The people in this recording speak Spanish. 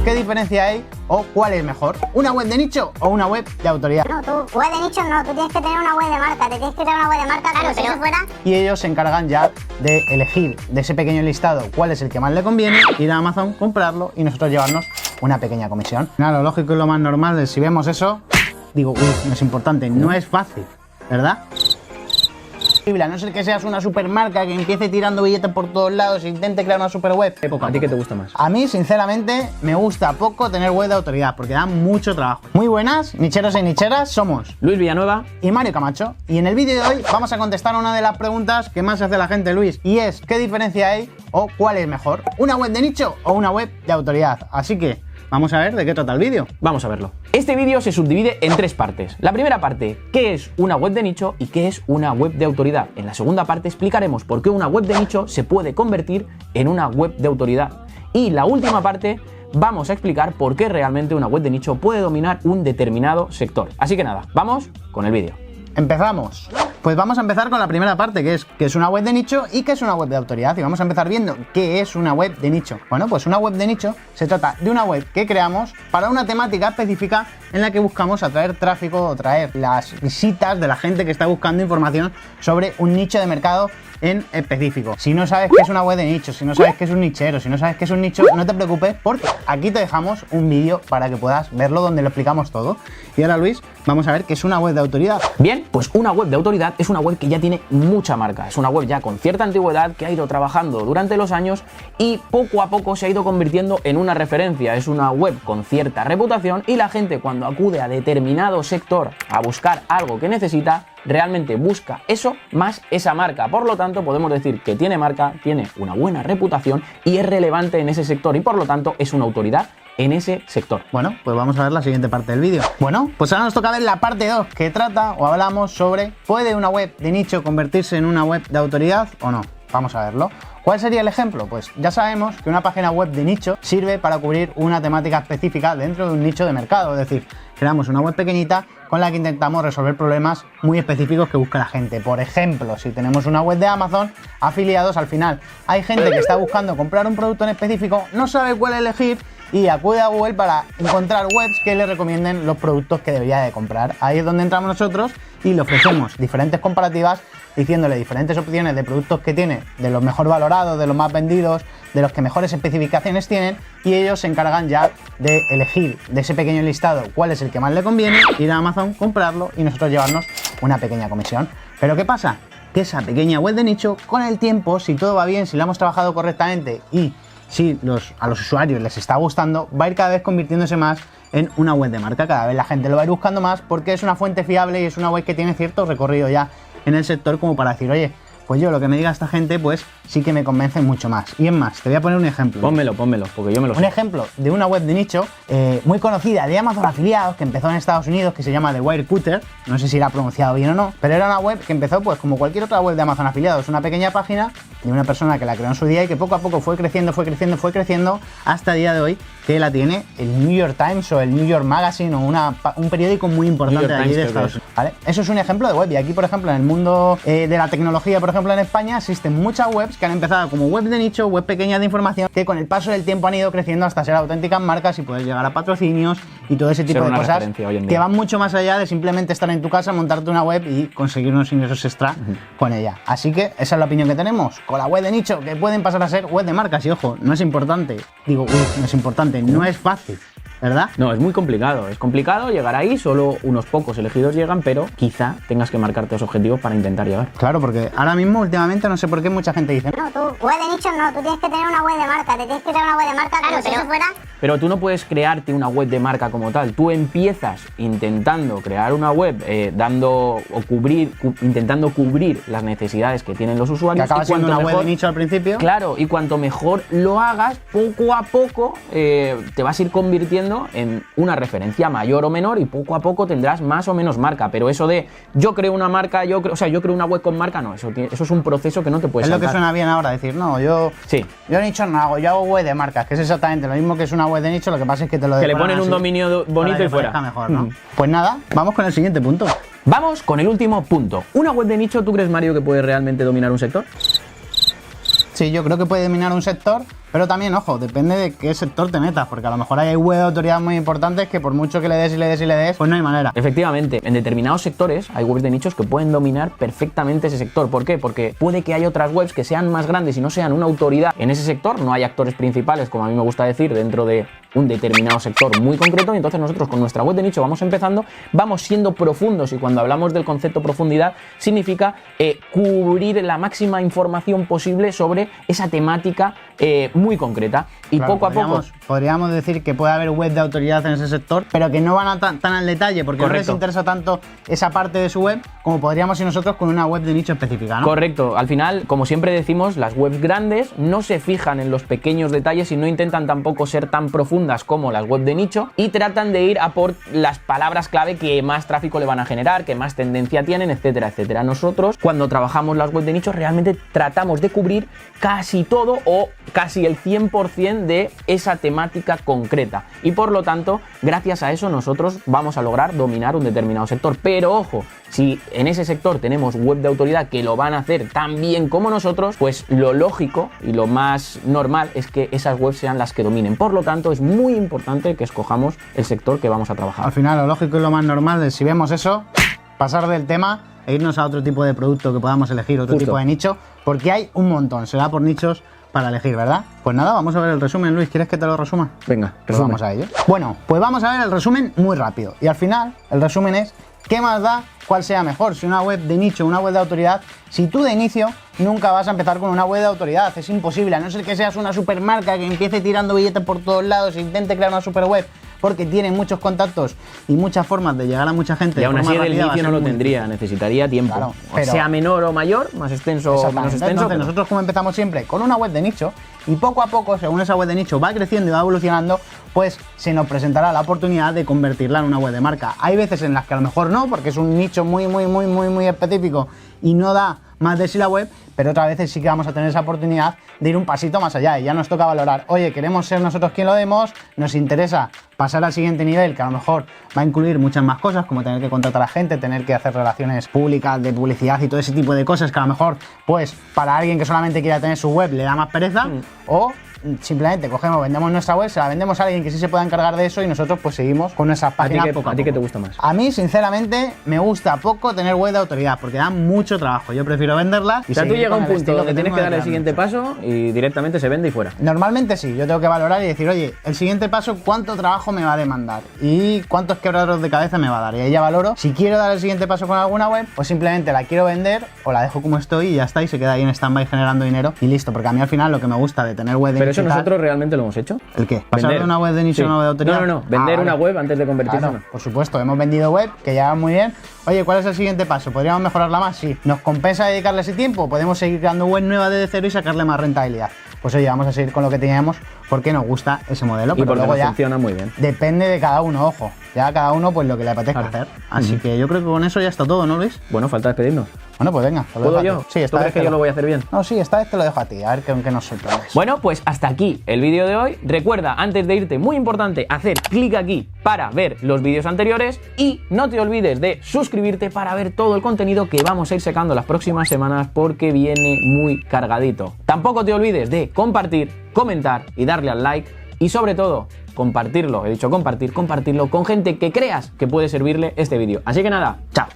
¿qué diferencia hay o cuál es mejor? ¿Una web de nicho o una web de autoridad? No, tú web de nicho no, tú tienes que tener una web de marca, te tienes que crear una web de marca, claro, pero si fuera... Y ellos se encargan ya de elegir de ese pequeño listado cuál es el que más le conviene, ir a Amazon, comprarlo y nosotros llevarnos una pequeña comisión. Nada, lo lógico y lo más normal es si vemos eso, digo, no es importante, no es fácil, ¿verdad? A no ser que seas una supermarca que empiece tirando billetes por todos lados e intente crear una super web. ¿A ti qué te gusta más? A mí, sinceramente, me gusta poco tener web de autoridad porque da mucho trabajo. Muy buenas, nicheros y nicheras, somos Luis Villanueva y Mario Camacho. Y en el vídeo de hoy vamos a contestar a una de las preguntas que más hace la gente, Luis, y es ¿qué diferencia hay o cuál es mejor? ¿Una web de nicho o una web de autoridad? Así que vamos a ver de qué trata el vídeo. Vamos a verlo. Este vídeo se subdivide en tres partes. La primera parte, ¿qué es una web de nicho y qué es una web de autoridad? En la segunda parte explicaremos por qué una web de nicho se puede convertir en una web de autoridad. Y la última parte, vamos a explicar por qué realmente una web de nicho puede dominar un determinado sector. Así que nada, vamos con el vídeo. Empezamos. Pues vamos a empezar con la primera parte, que es una web de nicho y qué es una web de autoridad. Y vamos a empezar viendo qué es una web de nicho. Bueno, pues una web de nicho se trata de una web que creamos para una temática específica en la que buscamos atraer tráfico o traer las visitas de la gente que está buscando información sobre un nicho de mercado en específico. Si no sabes qué es una web de nicho, si no sabes qué es un nichero, si no sabes qué es un nicho, no te preocupes porque aquí te dejamos un vídeo para que puedas verlo donde lo explicamos todo. Y ahora, Luis, vamos a ver qué es una web de autoridad. Bien, pues una web de autoridad es una web que ya tiene mucha marca, es una web ya con cierta antigüedad que ha ido trabajando durante los años y poco a poco se ha ido convirtiendo en una referencia, es una web con cierta reputación y la gente cuando acude a determinado sector a buscar algo que necesita, realmente busca eso más esa marca. Por lo tanto, podemos decir que tiene marca, tiene una buena reputación y es relevante en ese sector y por lo tanto es una autoridad en ese sector. Bueno, pues vamos a ver la siguiente parte del vídeo. Bueno, pues ahora nos toca ver la parte 2 que trata o hablamos sobre ¿puede una web de nicho convertirse en una web de autoridad o no? Vamos a verlo. ¿Cuál sería el ejemplo? Pues ya sabemos que una página web de nicho sirve para cubrir una temática específica dentro de un nicho de mercado, es decir, creamos una web pequeñita con la que intentamos resolver problemas muy específicos que busca la gente. Por ejemplo, si tenemos una web de Amazon, afiliados, al final hay gente que está buscando comprar un producto en específico, no sabe cuál elegir y acude a Google para encontrar webs que le recomienden los productos que debería de comprar. Ahí es donde entramos nosotros y le ofrecemos diferentes comparativas diciéndole diferentes opciones de productos que tiene, de los mejor valorados, de los más vendidos, de los que mejores especificaciones tienen y ellos se encargan ya de elegir de ese pequeño listado cuál es el que más le conviene, ir a Amazon, comprarlo y nosotros llevarnos una pequeña comisión. ¿Pero qué pasa? Que esa pequeña web de nicho, con el tiempo, si todo va bien, si la hemos trabajado correctamente y si a los usuarios les está gustando, va a ir cada vez convirtiéndose más en una web de marca. Cada vez la gente lo va a ir buscando más porque es una fuente fiable y es una web que tiene cierto recorrido ya en el sector como para decir, oye, pues yo lo que me diga esta gente, pues sí que me convence mucho más. Y es más, te voy a poner un ejemplo. Pónmelo, porque yo me lo sé. Un ejemplo de una web de nicho muy conocida de Amazon afiliados que empezó en Estados Unidos, que se llama The Wirecutter. No sé si la ha pronunciado bien o no, pero era una web que empezó pues como cualquier otra web de Amazon afiliados, una pequeña página de una persona que la creó en su día y que poco a poco fue creciendo hasta el día de hoy que la tiene el New York Times o el New York Magazine o un periódico muy importante de allí de Estados Unidos. ¿Vale? Eso es un ejemplo de web y aquí, por ejemplo, en el mundo de la tecnología, por ejemplo, en España existen muchas webs que han empezado como web de nicho, web pequeñas de información, que con el paso del tiempo han ido creciendo hasta ser auténticas marcas y poder llegar a patrocinios y todo ese tipo de cosas que van mucho más allá de simplemente estar en tu casa, montarte una web y conseguir unos ingresos extra con ella. Así que esa es la opinión que tenemos con la web de nicho, que pueden pasar a ser web de marcas. Y ojo, no es importante, no es importante, no es fácil, ¿verdad? No, es muy complicado, es complicado llegar ahí, solo unos pocos elegidos llegan, pero quizá tengas que marcarte los objetivos para intentar llegar. Claro, porque ahora mismo, últimamente, no sé por qué mucha gente dice no, tú web de nicho no, tú tienes que tener una web de marca, te tienes que crear una web de marca, claro, pero si fuera... Pero tú no puedes crearte una web de marca como tal, tú empiezas intentando crear una web, intentando cubrir las necesidades que tienen los usuarios. Que acaba siendo una web de nicho al principio. Claro, y cuanto mejor lo hagas, poco a poco te vas a ir convirtiendo en una referencia mayor o menor y poco a poco tendrás más o menos marca. Pero eso de yo creo una marca, yo creo una web con marca, no, eso es un proceso que no te puedes saltar. Es lo que suena bien ahora, decir, no, yo nicho no hago, yo hago web de marcas, que es exactamente lo mismo que es una web de nicho, lo que pasa es que te lo le ponen un dominio bonito y fuera. Mejor, ¿no? Pues nada, vamos con el siguiente punto. Vamos con el último punto. ¿Una web de nicho, tú crees, Mario, que puede realmente dominar un sector? Sí, yo creo que puede dominar un sector, pero también, ojo, depende de qué sector te metas, porque a lo mejor hay web de autoridad muy importantes que por mucho que le des y le des y le des, pues no hay manera. Efectivamente, en determinados sectores hay webs de nichos que pueden dominar perfectamente ese sector. ¿Por qué? Porque puede que haya otras webs que sean más grandes y no sean una autoridad en ese sector, no hay actores principales, como a mí me gusta decir, dentro de un determinado sector muy concreto, y entonces nosotros con nuestra web de nicho vamos empezando, vamos siendo profundos, y cuando hablamos del concepto profundidad significa cubrir la máxima información posible sobre esa temática muy concreta, y Claro, poco a poco podríamos decir que puede haber web de autoridad en ese sector, pero que no van a tan al detalle porque no les Correcto. interesa tanto esa parte de su web como podríamos ir nosotros con una web de nicho específica, ¿no? Correcto, al final, como siempre decimos, las webs grandes no se fijan en los pequeños detalles y no intentan tampoco ser tan profundas como las webs de nicho, y tratan de ir a por las palabras clave que más tráfico le van a generar, que más tendencia tienen, etcétera, etcétera. Nosotros, cuando trabajamos las webs de nicho, realmente tratamos de cubrir casi todo o casi el 100% de esa temática concreta, y por lo tanto, gracias a eso nosotros vamos a lograr dominar un determinado sector. Pero ojo, si en ese sector tenemos web de autoridad que lo van a hacer tan bien como nosotros, pues lo lógico y lo más normal es que esas webs sean las que dominen. Por lo tanto, es muy importante que escojamos el sector que vamos a trabajar. Al final, lo lógico y lo más normal es, si vemos eso, pasar del tema e irnos a otro tipo de producto que podamos elegir, otro Justo. tipo de nicho, porque hay un montón, se da por nichos para elegir, ¿verdad? Pues nada, vamos a ver el resumen. Luis, ¿quieres que te lo resuma? Venga, Pues resume. vamos a ello. Bueno, pues vamos a ver el resumen muy rápido. Y al final, el resumen es, ¿qué más da cuál sea mejor? Si una web de nicho o una web de autoridad, si tú de inicio nunca vas a empezar con una web de autoridad, es imposible, a no ser que seas una supermarca que empiece tirando billetes por todos lados e intente crear una super web, porque tiene muchos contactos y muchas formas de llegar a mucha gente. Y aún de así forma el rápida, va a inicio no ser lo muy tendría, necesitaría tiempo. Claro, O pero- sea menor o mayor, más extenso o menos Exactamente. extenso. Entonces, pero- nosotros como empezamos siempre con una web de nicho, y poco a poco, según esa web de nicho va creciendo y va evolucionando, pues se nos presentará la oportunidad de convertirla en una web de marca. Hay veces en las que a lo mejor no, porque es un nicho muy específico y no da más de sí la web, pero otras veces sí que vamos a tener esa oportunidad de ir un pasito más allá, y ya nos toca valorar, oye, queremos ser nosotros quien lo demos, nos interesa pasar al siguiente nivel, que a lo mejor va a incluir muchas más cosas, como tener que contratar a gente, tener que hacer relaciones públicas de publicidad y todo ese tipo de cosas que a lo mejor, pues, para alguien que solamente quiera tener su web le da más pereza, o simplemente cogemos, vendemos nuestra web, se la vendemos a alguien que sí se pueda encargar de eso, y nosotros pues seguimos con nuestras páginas poco ¿A ti qué te poco. gusta más? A mí, sinceramente, me gusta poco tener web de autoridad, porque da mucho trabajo. Yo prefiero venderlas. O sea, tú llegas a un punto donde tienes tenemos que dar de el siguiente paso y directamente se vende y fuera. Normalmente sí, yo tengo que valorar y decir, oye, el siguiente paso, ¿cuánto trabajo me va a demandar? ¿Y cuántos quebraderos de cabeza me va a dar? Y ahí ya valoro si quiero dar el siguiente paso con alguna web, o simplemente la quiero vender o la dejo como estoy y ya está, y se queda ahí en stand-by generando dinero y listo. Porque a mí al final lo que me gusta de tener web de Pero nicho eso y tal- nosotros realmente lo hemos hecho. ¿El qué? ¿Pasar Vender. de una web de nicho Sí. a una web de autoridad? No, vender Ah, una vale. web antes de convertirse Claro, en una. por supuesto, hemos vendido web que ya va muy bien. Oye, ¿cuál es el siguiente paso? ¿Podríamos mejorarla más? Sí. ¿Nos compensa dedicarle ese tiempo? ¿Podemos seguir creando web nueva desde cero y sacarle más rentabilidad? Pues oye, vamos a seguir con lo que teníamos porque nos gusta ese modelo. Y Pero porque luego nos ya funciona muy bien. depende de cada uno, ojo. Ya cada uno pues lo que le apetezca Claro. hacer. Así que yo creo que con eso ya está todo, ¿no, Luis? Bueno, falta despedirnos. Bueno, pues venga. te lo ¿Puedo dejo a yo? ti. Sí, ¿Tú esta crees vez que te yo lo voy a hacer bien? No, sí, esta vez te lo dejo a ti. A ver con qué nos sorprendes. Bueno, pues hasta aquí el vídeo de hoy. Recuerda, antes de irte, muy importante, hacer clic aquí para ver los vídeos anteriores, y no te olvides de suscribirte para ver todo el contenido que vamos a ir sacando las próximas semanas, porque viene muy cargadito. Tampoco te olvides de compartir, comentar y darle al like, y sobre todo, compartirlo, he dicho compartirlo con gente que creas que puede servirle este vídeo. Así que nada, chao.